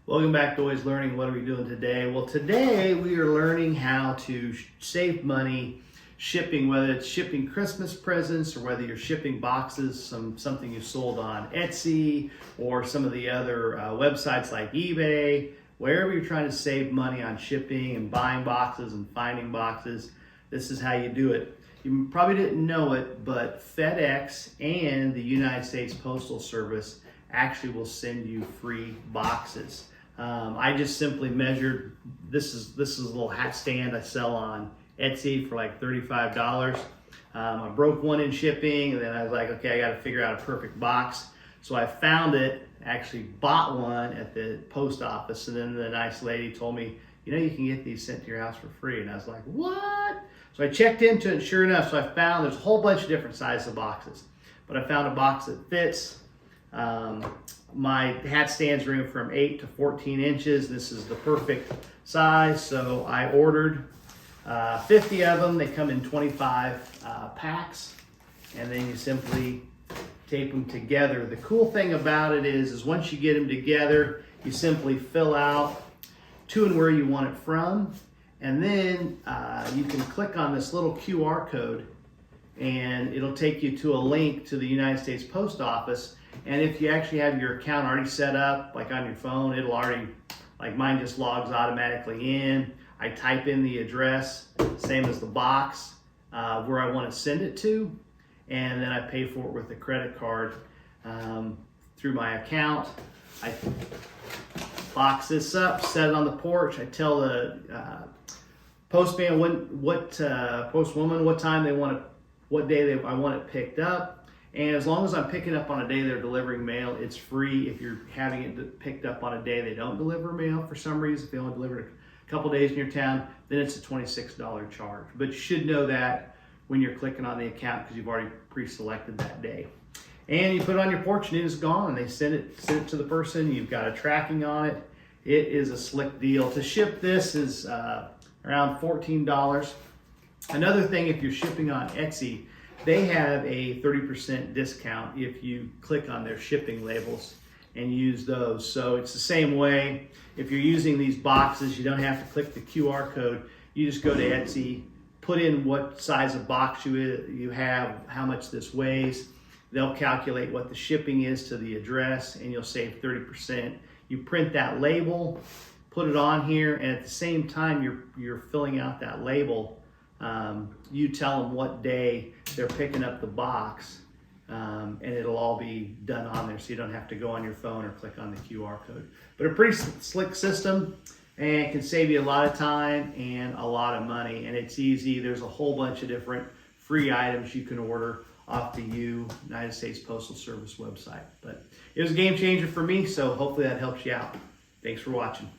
Welcome back to Always Learning. What are we doing today? Well, today we are learning how to save money shipping, whether it's shipping Christmas presents or whether you're shipping boxes, something you sold on Etsy or some of the other websites like eBay, wherever you're trying to save money on shipping and buying boxes and finding boxes. This is how you do it. You probably didn't know it, but FedEx and the United States Postal Service actually will send you free boxes. I just simply measured, this is a little hat stand I sell on Etsy for like $35. I broke one in shipping, and then I was like, okay, I got to figure out a perfect box. So I found it, actually bought one at the post office, and then the nice lady told me, you know, you can get these sent to your house for free. And I was like, what? So I checked into it, and sure enough, so I found there's a whole bunch of different sizes of boxes, but I found a box that fits. My hat stands range from 8 to 14 inches. This is the perfect size, so I ordered 50 of them. They come in 25 packs, and then you simply tape them together. The cool thing about it is once you get them together, you simply fill out to and where you want it from, and then you can click on this little QR code, and it'll take you to a link to the United States Post Office. And if you actually have your account already set up, like on your phone, it'll already, like mine just logs automatically in. I type in the address, same as the box, where I want to send it to, and then I pay for it with a credit card through my account. I box this up, set it on the porch. I tell the postman postwoman what time they want it, what day I want it picked up. And as long as I'm picking up on a day they're delivering mail, it's free. If you're having it picked up on a day they don't deliver mail for some reason, if they only deliver it a couple days in your town, then it's a $26 charge. But you should know that when you're clicking on the account because you've already pre-selected that day. And you put it on your porch and it is gone, and they send it to the person. You've got a tracking on it. It is a slick deal. To ship this is around $14. Another thing, if you're shipping on Etsy, they have a 30% discount if you click on their shipping labels and use those. So it's the same way. If you're using these boxes, you don't have to click the QR code. You just go to Etsy, put in what size of box you have, how much this weighs. They'll calculate what the shipping is to the address, and you'll save 30%. You print that label, put it on here, and at the same time you're filling out that label, you tell them what day they're picking up the box, and it'll all be done on there, so you don't have to go on your phone or click on the QR code. But a pretty slick system, and can save you a lot of time and a lot of money, and it's easy. There's a whole bunch of different free items you can order off the United States Postal Service website. But it was a game changer for me, so hopefully that helps you out. Thanks for watching.